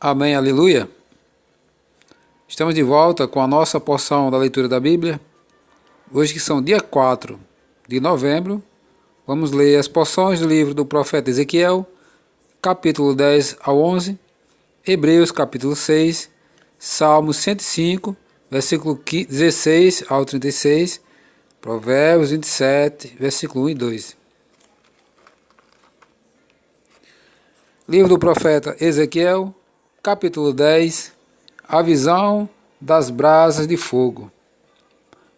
Amém, aleluia. Estamos de volta com a nossa porção da leitura da Bíblia. Hoje que são dia 4 de novembro, vamos ler as porções do livro do profeta Ezequiel, capítulo 10 ao 11, Hebreus capítulo 6, Salmos 105, versículo 16 ao 36, Provérbios 27, versículo 1 e 2. Livro do profeta Ezequiel, capítulo 10, a visão das brasas de fogo.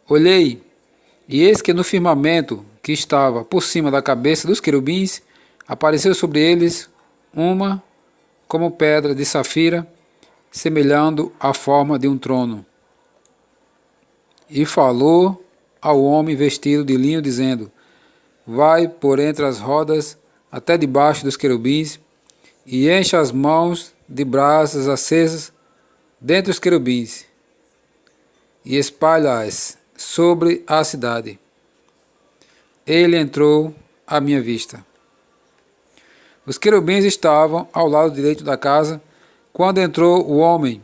Olhei, e eis que no firmamento que estava por cima da cabeça dos querubins, apareceu sobre eles uma como pedra de safira, semelhando a forma de um trono. E falou ao homem vestido de linho, dizendo: vai por entre as rodas até debaixo dos querubins, e enche as mãos de brasas acesas dentre os querubins, e espalha-as sobre a cidade. Ele entrou à minha vista. Os querubins estavam ao lado direito da casa, quando entrou o homem,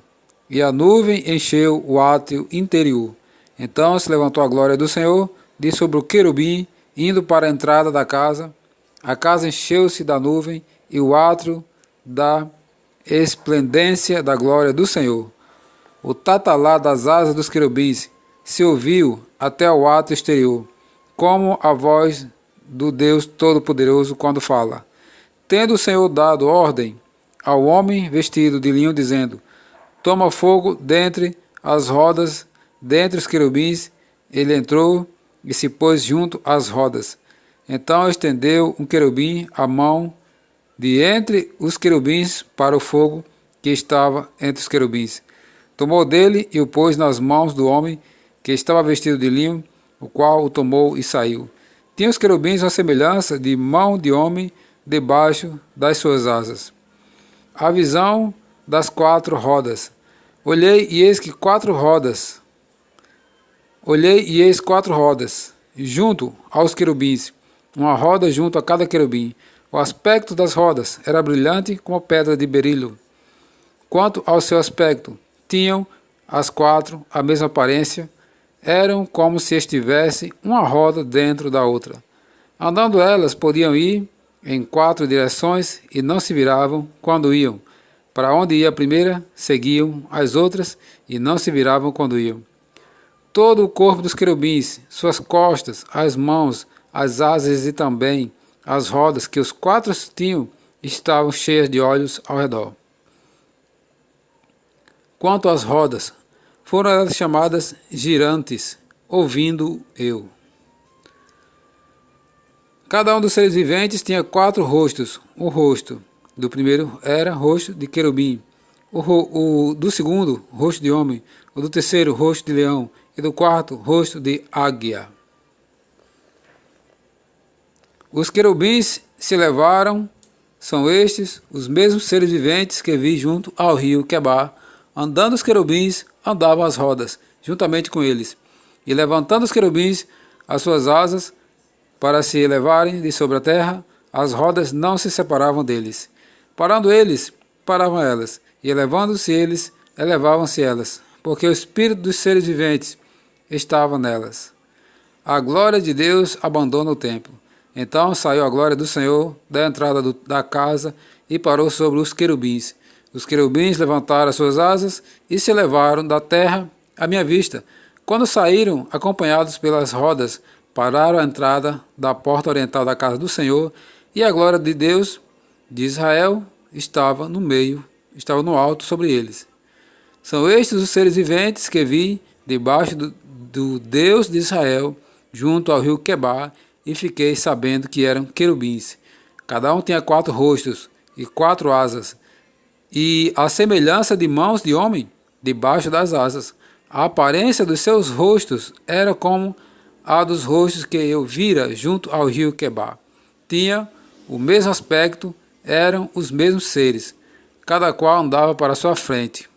e a nuvem encheu o átrio interior. Então se levantou a glória do Senhor de sobre o querubim, indo para a entrada da casa. A casa encheu-se da nuvem, e o átrio da esplendência da glória do Senhor. O tatalar das asas dos querubins se ouviu até o átrio exterior, como a voz do Deus Todo-Poderoso quando fala. Tendo o Senhor dado ordem ao homem vestido de linho, dizendo: toma fogo dentre as rodas, dentre os querubins, ele entrou e se pôs junto às rodas. Então estendeu um querubim a mão de entre os querubins para o fogo que estava entre os querubins. Tomou dele e o pôs nas mãos do homem que estava vestido de linho, o qual o tomou e saiu. Tinha os querubins uma semelhança de mão de homem debaixo das suas asas. A visão das 4 rodas. Olhei e eis 4 rodas, junto aos querubins, uma roda junto a cada querubim. O aspecto das rodas era brilhante como pedra de berilo. Quanto ao seu aspecto, tinham as 4 a mesma aparência, eram como se estivesse uma roda dentro da outra. Andando elas, podiam ir em 4 direções e não se viravam quando iam. Para onde ia a primeira, seguiam as outras e não se viravam quando iam. Todo o corpo dos querubins, suas costas, as mãos, as asas e também as rodas que os 4 tinham, estavam cheias de olhos ao redor. Quanto às rodas, foram elas chamadas girantes, ouvindo eu. Cada um dos seres viventes tinha 4 rostos. O rosto do primeiro era rosto de querubim, o do segundo, rosto de homem, o do terceiro, rosto de leão, e do quarto, rosto de águia. Os querubins se levaram, são estes os mesmos seres viventes que vi junto ao rio Quebar. Andando os querubins, andavam as rodas, juntamente com eles. E levantando os querubins as suas asas para se elevarem de sobre a terra, as rodas não se separavam deles. Parando eles, paravam elas, e elevando-se eles, elevavam-se elas, porque o espírito dos seres viventes estava nelas. A glória de Deus abandona o templo. Então saiu a glória do Senhor da entrada da casa e parou sobre os querubins. Os querubins levantaram as suas asas e se elevaram da terra à minha vista. Quando saíram, acompanhados pelas rodas, pararam à entrada da porta oriental da casa do Senhor, e a glória de Deus de Israel estava no alto sobre eles. São estes os seres viventes que vi debaixo do Deus de Israel, junto ao rio Quebar, e fiquei sabendo que eram querubins. Cada um tinha 4 rostos e 4 asas, e a semelhança de mãos de homem debaixo das asas. A aparência dos seus rostos era como a dos rostos que eu vira junto ao rio Quebar. Tinha o mesmo aspecto, eram os mesmos seres, cada qual andava para sua frente.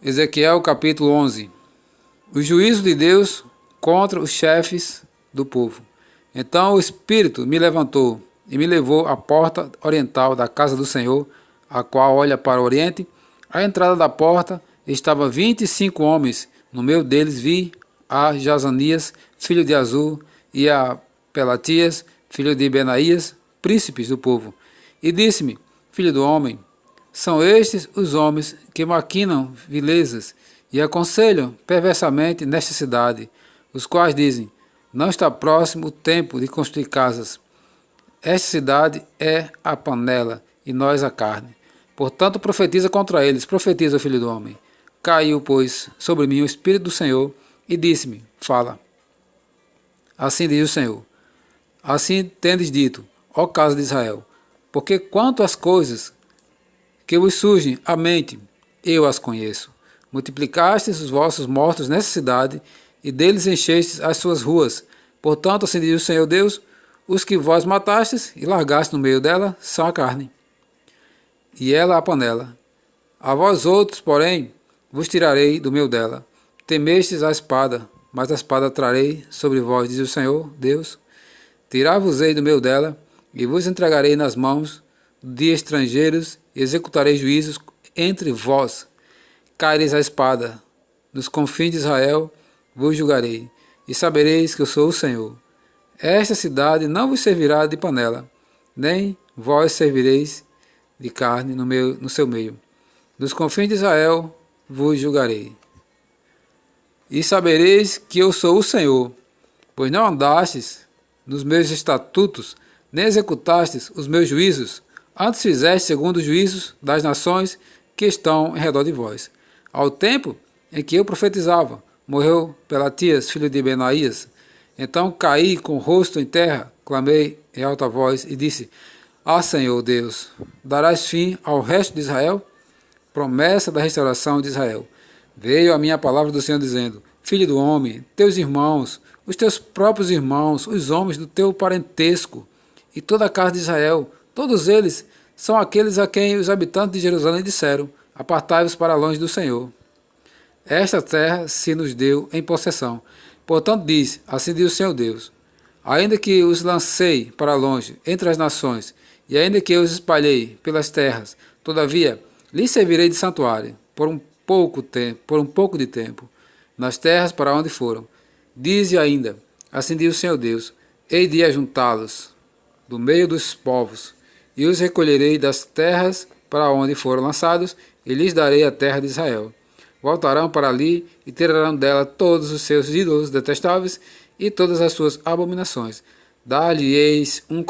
Ezequiel capítulo 11. O juízo de Deus contra os chefes do povo. Então o Espírito me levantou e me levou à porta oriental da casa do Senhor, a qual olha para o oriente. À entrada da porta estavam 25 homens. No meio deles vi a Jazanias, filho de Azur, e a Pelatias, filho de Benaías, príncipes do povo. E disse-me: Filho do homem, são estes os homens que maquinam vilezas e aconselham perversamente nesta cidade, os quais dizem: não está próximo o tempo de construir casas. Esta cidade é a panela e nós a carne. Portanto, profetiza contra eles, profetiza, filho do homem. Caiu, pois, sobre mim o Espírito do Senhor e disse-me: fala. Assim diz o Senhor: assim tendes dito, ó casa de Israel, porque quanto às coisas que vos surgem à mente, eu as conheço. Multiplicastes os vossos mortos nessa cidade, e deles enchestes as suas ruas. Portanto, assim diz o Senhor Deus: os que vós matastes e largastes no meio dela são a carne, e ela a panela. A vós outros, porém, vos tirarei do meio dela. Temestes a espada, mas a espada trarei sobre vós, diz o Senhor Deus. Tirar-vos-ei do meio dela, e vos entregarei nas mãos de estrangeiros, e executarei juízos entre vós. Caireis a espada, nos confins de Israel vos julgarei, e sabereis que eu sou o Senhor. Esta cidade não vos servirá de panela, nem vós servireis de carne no seu meio. Nos confins de Israel vos julgarei. E sabereis que eu sou o Senhor, pois não andastes nos meus estatutos, nem executastes os meus juízos, antes fizeste segundo os juízos das nações que estão em redor de vós. Ao tempo em que eu profetizava, morreu Pelatias, filho de Benaías. Então caí com o rosto em terra, clamei em alta voz e disse: Ah, Senhor Deus, darás fim ao resto de Israel? Promessa da restauração de Israel. Veio a minha palavra do Senhor dizendo: Filho do homem, teus irmãos, os teus próprios irmãos, os homens do teu parentesco, e toda a casa de Israel, todos eles são aqueles a quem os habitantes de Jerusalém disseram: Apartai-vos para longe do Senhor. Esta terra se nos deu em possessão. Portanto diz: assim diz o Senhor Deus: ainda que os lancei para longe entre as nações, e ainda que eu os espalhei pelas terras, todavia lhes servirei de santuário por um pouco de tempo, nas terras para onde foram. Dize ainda: assim diz o Senhor Deus: hei de ajuntá-los do meio dos povos, e os recolherei das terras para onde foram lançados, e lhes darei a terra de Israel. Voltarão para ali e tirarão dela todos os seus ídolos detestáveis e todas as suas abominações. Dar-lhe-eis um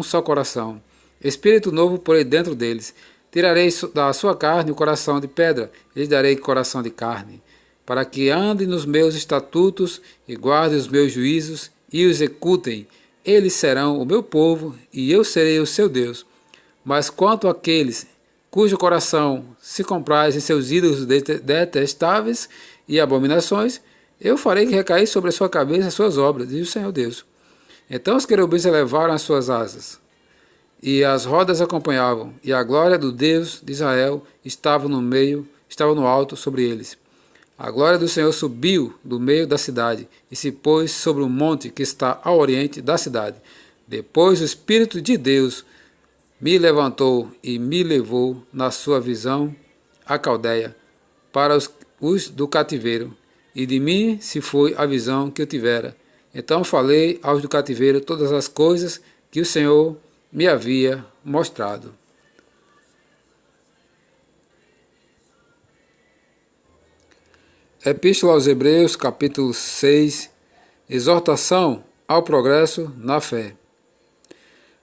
só coração, espírito novo porei dentro deles. Tirarei da sua carne o coração de pedra, e lhes darei coração de carne, para que andem nos meus estatutos e guardem os meus juízos e os executem. Eles serão o meu povo e eu serei o seu Deus. Mas quanto àqueles cujo coração se compraz em seus ídolos detestáveis e abominações, eu farei que recair sobre a sua cabeça as suas obras, diz o Senhor Deus. Então os querubins elevaram as suas asas, e as rodas acompanhavam, e a glória do Deus de Israel estava no alto sobre eles. A glória do Senhor subiu do meio da cidade, e se pôs sobre um monte que está ao oriente da cidade. Depois o Espírito de Deus me levantou e me levou na sua visão à Caldeia, para os do cativeiro, e de mim se foi a visão que eu tivera. Então falei aos do cativeiro todas as coisas que o Senhor me havia mostrado. Epístola aos Hebreus, capítulo 6, exortação ao progresso na fé.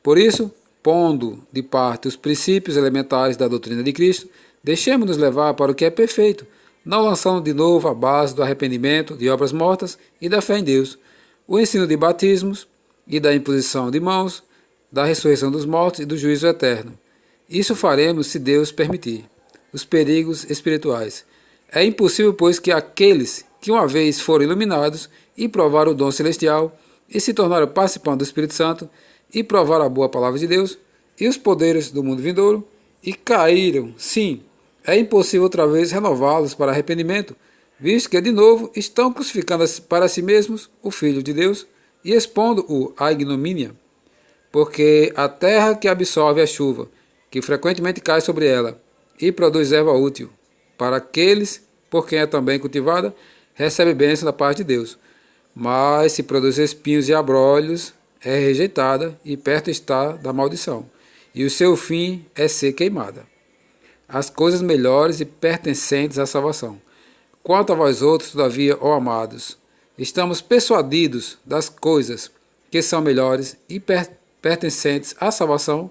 Por isso, pondo de parte os princípios elementares da doutrina de Cristo, deixemos-nos levar para o que é perfeito, não lançando de novo a base do arrependimento, de obras mortas e da fé em Deus, o ensino de batismos e da imposição de mãos, da ressurreição dos mortos e do juízo eterno. Isso faremos se Deus permitir. Os perigos espirituais. É impossível, pois, que aqueles que uma vez foram iluminados e provaram o dom celestial e se tornaram participantes do Espírito Santo e provaram a boa palavra de Deus e os poderes do mundo vindouro e caíram, sim, é impossível outra vez renová-los para arrependimento, visto que de novo estão crucificando para si mesmos o Filho de Deus e expondo-o à ignomínia. porque a terra que absorve a chuva, que frequentemente cai sobre ela, e produz erva útil para aqueles por quem é também cultivada, recebe bênção da parte de Deus. Mas se produz espinhos e abrolhos, é rejeitada e perto está da maldição, e o seu fim é ser queimada. As coisas melhores e pertencentes à salvação. Quanto a vós outros, todavia, ó amados, estamos persuadidos das coisas que são melhores e pertencentes à salvação,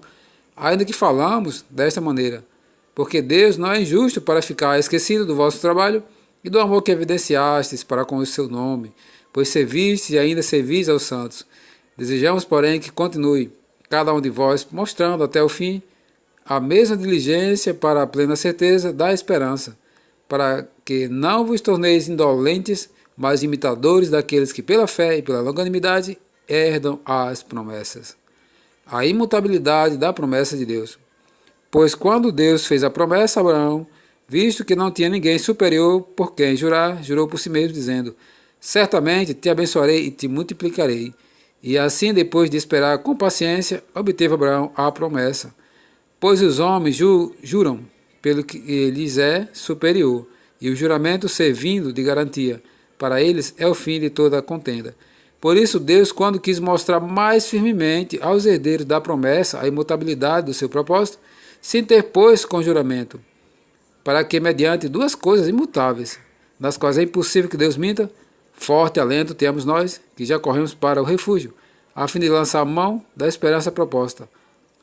ainda que falamos desta maneira, porque Deus não é injusto para ficar esquecido do vosso trabalho e do amor que evidenciastes para com o seu nome, pois servistes e ainda servis aos santos. Desejamos, porém, que continue cada um de vós mostrando até o fim a mesma diligência para a plena certeza da esperança, para que não vos torneis indolentes, mas imitadores daqueles que pela fé e pela longanimidade herdam as promessas. A imutabilidade da promessa de Deus. Pois quando Deus fez a promessa a Abraão, visto que não tinha ninguém superior por quem jurar, jurou por si mesmo, dizendo: certamente te abençoarei e te multiplicarei. E assim, depois de esperar com paciência, obteve Abraão a promessa. Pois os homens juram pelo que lhes é superior, e o juramento servindo de garantia para eles é o fim de toda a contenda. Por isso Deus, quando quis mostrar mais firmemente aos herdeiros da promessa a imutabilidade do seu propósito, se interpôs com juramento, para que mediante duas coisas imutáveis, nas quais é impossível que Deus minta, forte alento temos nós, que já corremos para o refúgio, a fim de lançar a mão da esperança proposta,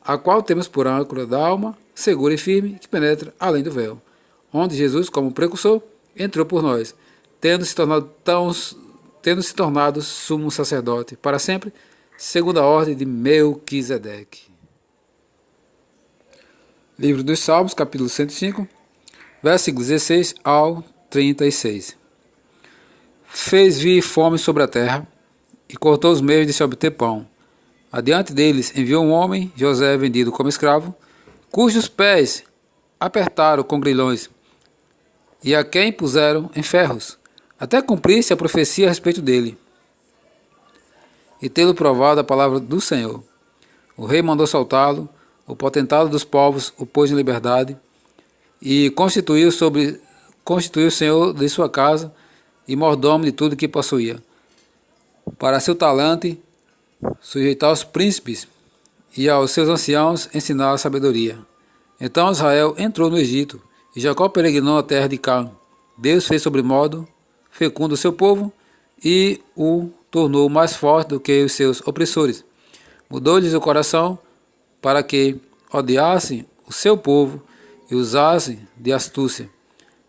a qual temos por âncora da alma, segura e firme, que penetra além do véu, onde Jesus, como precursor, entrou por nós, tendo se tornado sumo sacerdote, para sempre, segundo a ordem de Melquisedeque. Livro dos Salmos, capítulo 105, versículos 16 ao 36. Fez vir fome sobre a terra, e cortou os meios de se obter pão. Adiante deles enviou um homem, José, vendido como escravo, cujos pés apertaram com grilhões, e a quem puseram em ferros, até cumprir-se a profecia a respeito dele, e tê-lo provado a palavra do Senhor. O rei mandou soltá-lo, o potentado dos povos o pôs em liberdade, e constituiu o senhor de sua casa e mordomo de tudo que possuía, para seu talante sujeitar os príncipes e aos seus anciãos ensinar a sabedoria. Então Israel entrou no Egito, e Jacó peregrinou a terra de Cã. Deus fez sobremodo fecundo o seu povo e o tornou mais forte do que os seus opressores. Mudou-lhes o coração para que odiassem o seu povo e usassem de astúcia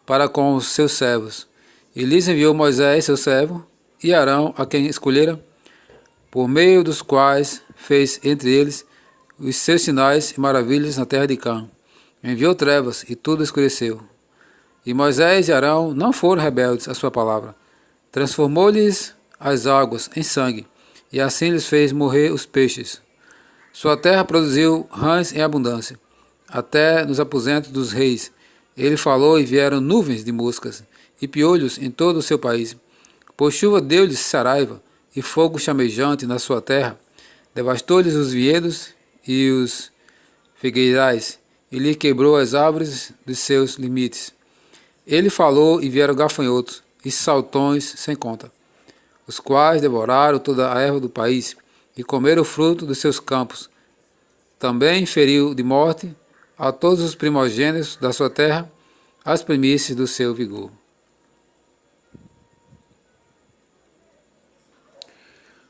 para com os seus servos. E lhes enviou Moisés, seu servo, e Arão, a quem escolhera, por meio dos quais fez entre eles os seus sinais e maravilhas na terra de Cã. Enviou trevas e tudo escureceu. E Moisés e Arão não foram rebeldes à sua palavra. Transformou-lhes as águas em sangue, e assim lhes fez morrer os peixes. Sua terra produziu rãs em abundância, até nos aposentos dos reis. Ele falou e vieram nuvens de moscas e piolhos em todo o seu país. Por chuva deu-lhes saraiva e fogo chamejante na sua terra. Devastou-lhes os vinhedos e os figueirais, e lhe quebrou as árvores dos seus limites. Ele falou e vieram gafanhotos e saltões sem conta, os quais devoraram toda a erva do país e comeram o fruto dos seus campos. Também feriu de morte a todos os primogênitos da sua terra, as primícias do seu vigor.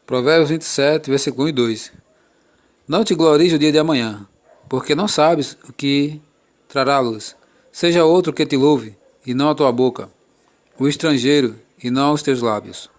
Provérbios 27, versículo 1 e 2. Não te glories o dia de amanhã, porque não sabes o que trará a luz. Seja outro que te louve, e não a tua boca, o estrangeiro, e não os teus lábios.